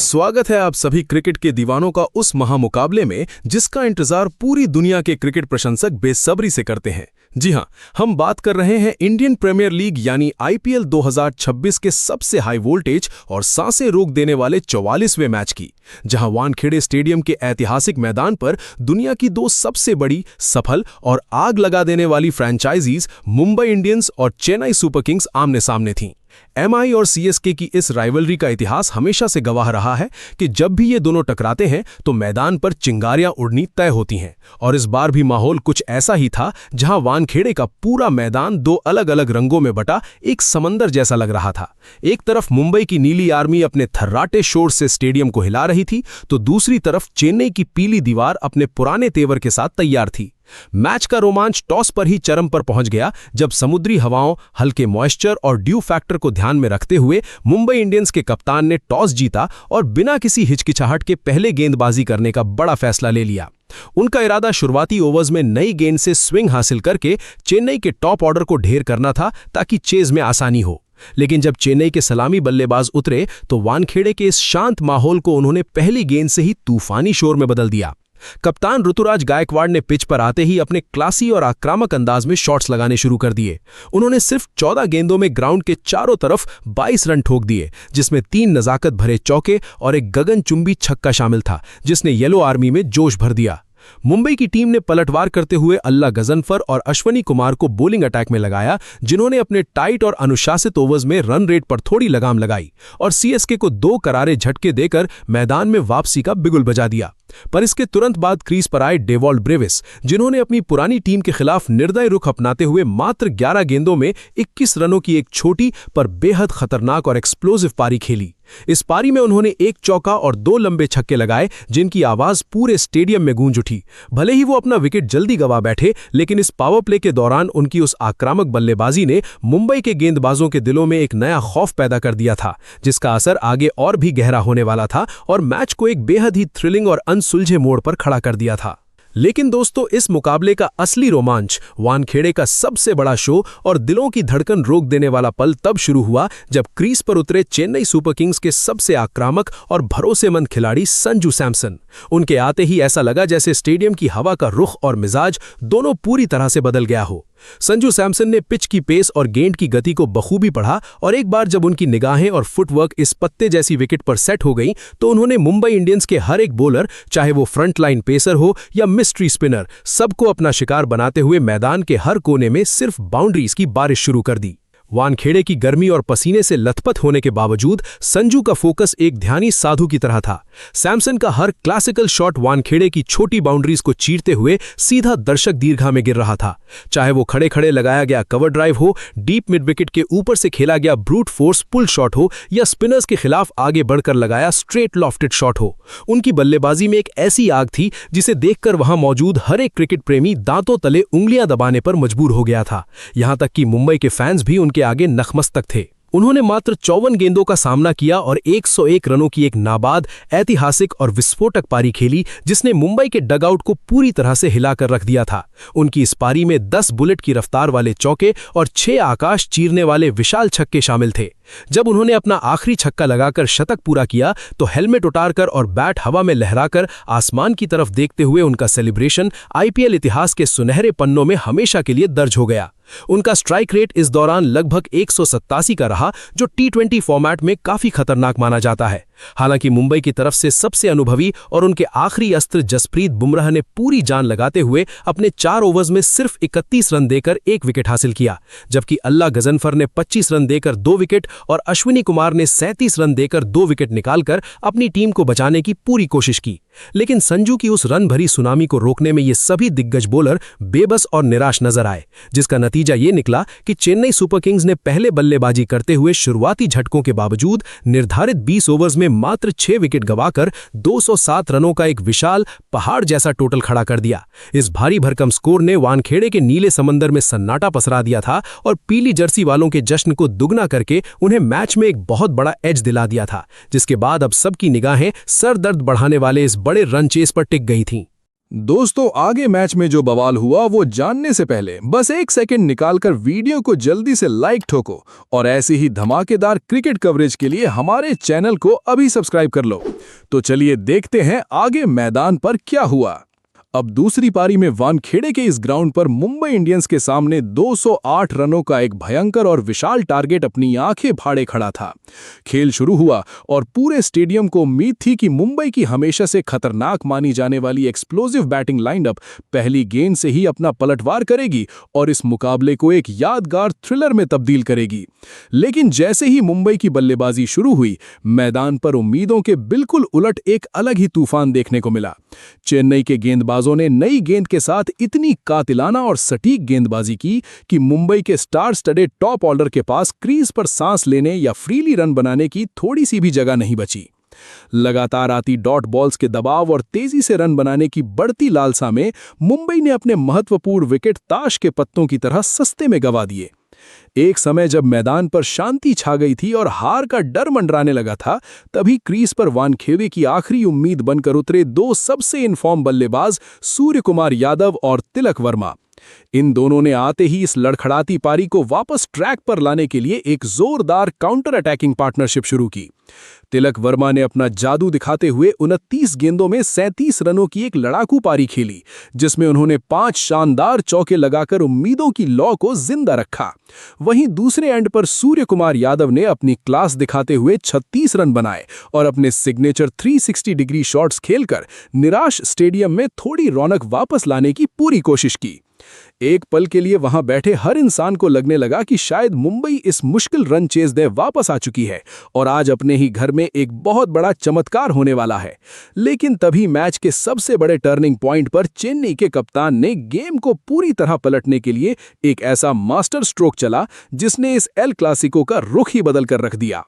स्वागत है आप सभी क्रिकेट के दीवानों का उस महामुकाबले में जिसका इंतजार पूरी दुनिया के क्रिकेट प्रशंसक बेसब्री से करते हैं। जी हां, हम बात कर रहे हैं इंडियन प्रीमियर लीग यानी आईपीएल 2026 के सबसे हाई वोल्टेज और सांसें रोक देने वाले 44वें मैच की, जहां वानखेड़े स्टेडियम के ऐतिहासिक मैदान पर दुनिया की दो सबसे बड़ी, सफल और आग लगा देने वाली फ्रेंचाइजीज मुंबई इंडियंस और चेन्नई सुपर किंग्स आमने सामने थीं। एमआई और सीएसके की इस राइवलरी का इतिहास हमेशा से गवाह रहा है कि जब भी ये दोनों टकराते हैं तो मैदान पर चिंगारियां उड़नी तय होती हैं, और इस बार भी माहौल कुछ ऐसा ही था, जहां वानखेड़े का पूरा मैदान दो अलग अलग रंगों में बटा एक समंदर जैसा लग रहा था। एक तरफ मुंबई की नीली आर्मी अपने थर्राटे शोर से स्टेडियम को हिला रही थी, तो दूसरी तरफ चेन्नई की पीली दीवार अपने पुराने तेवर के साथ तैयार थी। मैच का रोमांच टॉस पर ही चरम पर पहुंच गया, जब समुद्री हवाओं, हल्के मॉइस्चर और ड्यू फैक्टर को ध्यान में रखते हुए मुंबई इंडियंस के कप्तान ने टॉस जीता और बिना किसी हिचकिचाहट के पहले गेंदबाजी करने का बड़ा फैसला ले लिया। उनका इरादा शुरुआती ओवर्स में नई गेंद से स्विंग हासिल करके चेन्नई के टॉप ऑर्डर को ढेर करना था, ताकि चेज में आसानी हो। लेकिन जब चेन्नई के सलामी बल्लेबाज उतरे तो वानखेड़े के इस शांत माहौल को उन्होंने पहली गेंद से ही तूफानी शोर में बदल दिया। कप्तान ऋतुराज गायकवाड़ ने पिच पर आते ही अपने क्लासी और आक्रामक अंदाज में शॉट्स लगाने शुरू कर दिए। उन्होंने सिर्फ 14 गेंदों में ग्राउंड के चारों तरफ 22 रन ठोक दिए, जिसमें 3 नजाकत भरे चौके और एक गगनचुंबी छक्का शामिल था, जिसने येलो आर्मी में जोश भर दिया। मुंबई की टीम ने पलटवार करते हुए अल्लाह गजनफर और अश्वनी कुमार को बॉलिंग अटैक में लगाया, जिन्होंने अपने टाइट और अनुशासित ओवर्स में रन रेट पर थोड़ी लगाम लगाई और सीएसके को 2 करारे झटके देकर मैदान में वापसी का बिगुल बजा दिया। पर इसके तुरंत बाद क्रीज पर आए डेवॉल्ट ब्रेविस, जिन्होंने अपनी पुरानी टीम के खिलाफ निर्दय रुख अपनाते हुए मात्र 11 गेंदों में 21 रनों की एक छोटी पर बेहद खतरनाक और एक्सप्लोसिव पारी खेली। इस पारी में उन्होंने 1 चौका और 2 लंबे छक्के लगाए, जिनकी आवाज पूरे स्टेडियम में गूंज उठी। भले ही वो अपना विकेट जल्दी गंवा बैठे, लेकिन इस पावर प्ले के दौरान उनकी उस आक्रामक बल्लेबाजी ने मुंबई के गेंदबाजों के दिलों में एक नया खौफ पैदा कर दिया था, जिसका असर आगे और भी गहरा होने वाला था और मैच को एक बेहद ही थ्रिलिंग और अनसुलझे मोड़ पर खड़ा कर दिया था। लेकिन दोस्तों, इस मुकाबले का असली रोमांच, वानखेड़े का सबसे बड़ा शो और दिलों की धड़कन रोक देने वाला पल तब शुरू हुआ जब क्रीज पर उतरे चेन्नई सुपर किंग्स के सबसे आक्रामक और भरोसेमंद खिलाड़ी संजू सैमसन। उनके आते ही ऐसा लगा जैसे स्टेडियम की हवा का रुख और मिजाज दोनों पूरी तरह से बदल गया हो। संजू सैमसन ने पिच की पेस और गेंद की गति को बखूबी पढ़ा, और एक बार जब उनकी निगाहें और फुटवर्क इस पत्ते जैसी विकेट पर सेट हो गईं, तो उन्होंने मुंबई इंडियंस के हर एक बॉलर, चाहे वो फ्रंटलाइन पेसर हो या मिस्ट्री स्पिनर, सबको अपना शिकार बनाते हुए मैदान के हर कोने में सिर्फ बाउंड्रीज की बारिश शुरू कर दी। वानखेड़े की गर्मी और पसीने से लथपथ होने के बावजूद संजू का फोकस एक ध्यानी साधु की तरह था। सैमसन का हर क्लासिकल शॉट वानखेड़े की छोटी बाउंड्रीज को चीरते हुए सीधा दर्शक दीर्घा में गिर रहा था, चाहे वो खड़े खड़े लगाया गया कवर ड्राइव हो, डीप मिड विकेट के ऊपर से खेला गया ब्रूट फोर्स पुल शॉट हो, या स्पिनर्स के खिलाफ आगे बढ़कर लगाया स्ट्रेट लॉफ्टेड शॉट हो। उनकी बल्लेबाजी में एक ऐसी आग थी जिसे देखकर वहां मौजूद हर एक क्रिकेट प्रेमी दांतों तले उंगलियां दबाने पर मजबूर हो गया था। यहां तक कि मुंबई के फैंस भी उनके आगे नखमस्तक थे। उन्होंने मात्र 54 गेंदों का सामना किया और 101 रनों की एक नाबाद, ऐतिहासिक और विस्फोटक पारी खेली, जिसने मुंबई के डगआउट को पूरी तरह से हिलाकर रख दिया था। उनकी इस पारी में 10 बुलेट की रफ्तार वाले चौके और 6 आकाश चीरने वाले विशाल छक्के शामिल थे। जब उन्होंने अपना आखिरी छक्का लगाकर शतक पूरा किया, तो हेलमेट उतारकर और बैट हवा में लहराकर आसमान की तरफ देखते हुए उनका सेलिब्रेशन आईपीएल इतिहास के सुनहरे पन्नों में हमेशा के लिए दर्ज हो गया। उनका स्ट्राइक रेट इस दौरान लगभग 187 का रहा, जो टी20 फॉर्मेट में काफी खतरनाक माना जाता है। हालांकि मुंबई की तरफ से सबसे अनुभवी और उनके आखिरी अस्त्र जसप्रीत बुमराह ने पूरी जान लगाते हुए अपने 4 ओवर्स में सिर्फ 31 रन देकर 1 विकेट हासिल किया, जबकि अल्लाह गजनफर ने 25 रन देकर 2 विकेट और अश्विनी कुमार ने 37 रन देकर 2 विकेट निकालकर अपनी टीम को बचाने की पूरी कोशिश की। लेकिन संजू की उस रन भरी सुनामी को रोकने में ये सभी दिग्गज बॉलर बेबस और निराश नजर आए, जिसका नतीजा ये निकला कि चेन्नई सुपर किंग्स ने पहले बल्लेबाजी करते हुए शुरुआती झटकों के बावजूद निर्धारित 20 ओवर्स में मात्र 6 विकेट गंवाकर 207 रनों का एक विशाल पहाड़ जैसा टोटल खड़ा कर दिया। इस भारी भरकम स्कोर ने वानखेड़े के नीले समंदर में सन्नाटा पसरा दिया था और पीली जर्सी वालों के जश्न को दुगना करके उन्हें मैच में एक बहुत बड़ा एज दिला दिया था, जिसके बाद अब सबकी निगाहें सर दर्द बढ़ाने वाले इस बड़े रन चेस पर टिक गई थीं। दोस्तों, आगे मैच में जो बवाल हुआ वो जानने से पहले बस एक सेकंड निकालकर वीडियो को जल्दी से लाइक ठोको और ऐसी ही धमाकेदार क्रिकेट कवरेज के लिए हमारे चैनल को अभी सब्सक्राइब कर लो। तो चलिए देखते हैं आगे मैदान पर क्या हुआ। अब दूसरी पारी में वानखेड़े के इस ग्राउंड पर मुंबई इंडियंस के सामने 208 रनों का एक भयंकर और विशाल टारगेट अपनी आंखें फाड़े खड़ा था। खेल शुरू हुआ और पूरे स्टेडियम को उम्मीद थी कि मुंबई की हमेशा से खतरनाक मानी जाने वाली एक्सप्लोसिव बैटिंग लाइनअप पहली गेंद से ही अपना पलटवार करेगी और इस मुकाबले को एक यादगार थ्रिलर में तब्दील करेगी। लेकिन जैसे ही मुंबई की बल्लेबाजी शुरू हुई, मैदान पर उम्मीदों के बिल्कुल उलट एक अलग ही तूफान देखने को मिला। चेन्नई के गेंदबाजों ने नई गेंद के साथ इतनी कातिलाना और सटीक गेंदबाजी की कि मुंबई के स्टार स्टडेड टॉप ऑर्डर के पास क्रीज पर सांस लेने या फ्रीली रन बनाने की थोड़ी सी भी जगह नहीं बची। लगातार आती डॉट बॉल्स के दबाव और तेजी से रन बनाने की बढ़ती लालसा में मुंबई ने अपने महत्वपूर्ण विकेट ताश के पत्तों की तरह सस्ते में गंवा दिए। एक समय जब मैदान पर शांति छा गई थी और हार का डर मंडराने लगा था, तभी क्रीज पर वानखेड़े की आखिरी उम्मीद बनकर उतरे दो सबसे इनफॉर्म बल्लेबाज सूर्यकुमार यादव और तिलक वर्मा। इन दोनों ने आते ही इस लड़खड़ाती पारी को वापस ट्रैक पर लाने के लिए एक जोरदार काउंटर अटैकिंग पार्टनरशिप शुरू की। तिलक वर्मा ने अपना जादू दिखाते हुए 29 गेंदों में 37 रनों की एक लड़ाकू पारी खेली, जिसमें उन्होंने 5 शानदार चौके लगाकर उम्मीदों की लौ को जिंदा रखा। वहीं दूसरे एंड पर सूर्यकुमार यादव ने अपनी क्लास दिखाते हुए 36 रन बनाए और अपने सिग्नेचर 360 डिग्री शॉट्स खेलकर निराश स्टेडियम में थोड़ी रौनक वापस लाने की पूरी कोशिश की। एक पल के लिए वहां बैठे हर इंसान को लगने लगा कि शायद मुंबई इस मुश्किल रन चेज दे वापस आ चुकी है और आज अपने ही घर में एक बहुत बड़ा चमत्कार होने वाला है। लेकिन तभी मैच के सबसे बड़े टर्निंग पॉइंट पर चेन्नई के कप्तान ने गेम को पूरी तरह पलटने के लिए एक ऐसा मास्टर स्ट्रोक चला जिसने इस एल क्लासिको का रुख ही बदल कर रख दिया।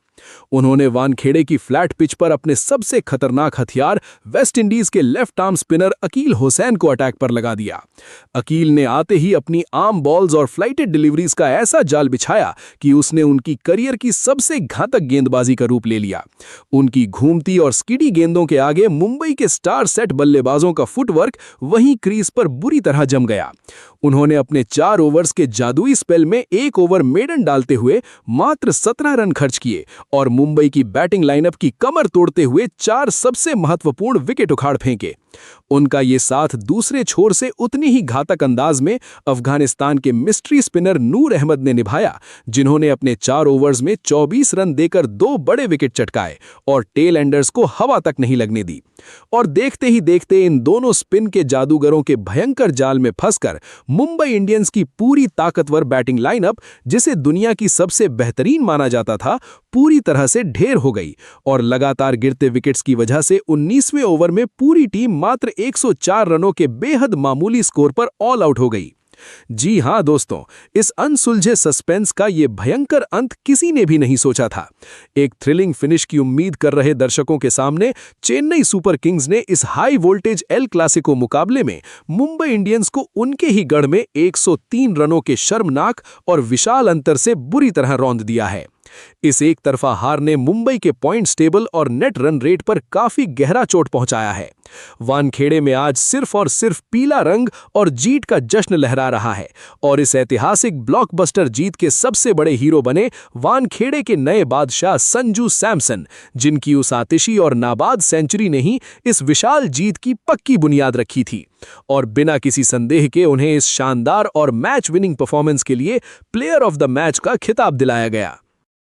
उन्होंने वानखेड़े की फ्लैट पिच पर अपने सबसे खतरनाक हथियार वेस्ट इंडीज के left arm spinner Akeal Hosein को अटैक पर लगा दिया। अकील ने आते ही अपनी आर्म बॉल्स और फ्लाइटेड डिलीवरीज का ऐसा जाल बिछाया कि उसने उनकी करियर की सबसे घातक गेंदबाजी का रूप ले लिया। उनकी घूमती और स्किडी गेंदों के आगे मुंबई के स्टार सेट बल्लेबाजों का फुटवर्क वहीं क्रीज पर बुरी तरह जम गया। उन्होंने अपने 4 ओवर्स के जादुई स्पेल में 1 ओवर मेडन डालते हुए मात्र 17 रन खर्च किए और मुंबई की बैटिंग लाइनअप की कमर तोड़ते हुए 4 सबसे महत्वपूर्ण विकेट उखाड़ फेंके। उनका ये साथ दूसरे छोर से उतनी ही घातक अंदाज में अफगानिस्तान के मिस्ट्री स्पिनर नूर अहमद ने निभाया, जिन्होंने अपने 4 ओवर्स में 24 रन देकर 2 बड़े विकेट चटकाए और टेल एंडर्स को हवा तक नहीं लगने दी। और देखते ही देखते इन दोनों स्पिन के जादूगरों के भयंकर जाल में फंसकर मुंबई इंडियंस की पूरी ताकतवर बैटिंग लाइनअप, जिसे दुनिया की सबसे बेहतरीन माना जाता था, पूरी तरह से ढेर हो गई और लगातार गिरते विकेट्स की वजह से 19वें ओवर में पूरी टीम मात्र 104 रनों के बेहद मामूली स्कोर पर ऑल आउट हो गई। जी हां दोस्तों, इस अनसुलझे सस्पेंस का ये भयंकर अंत किसी ने भी नहीं सोचा था। एक थ्रिलिंग फिनिश की उम्मीद कर रहे दर्शकों के सामने चेन्नई सुपर किंग्स ने इस हाई वोल्टेज एल क्लासिको मुकाबले में मुंबई इंडियंस को उनके ही गढ़ में 103 रनों के शर्मनाक और विशाल अंतर से बुरी तरह रौंद दिया है। इस एक तरफा हार ने मुंबई के पॉइंट्स टेबल और नेट रन रेट पर काफी गहरा चोट पहुंचाया है। वानखेड़े में आज सिर्फ और सिर्फ पीला रंग और जीत का जश्न लहरा रहा है और इस ऐतिहासिक ब्लॉकबस्टर जीत के सबसे बड़े हीरो बने वानखेड़े के नए बादशाह संजू सैमसन, जिनकी उस आतिशी और नाबाद सेंचुरी ने ही इस विशाल जीत की पक्की बुनियाद रखी थी और बिना किसी संदेह के उन्हें इस शानदार और मैच विनिंग परफॉर्मेंस के लिए प्लेयर ऑफ द मैच का खिताब दिलाया गया।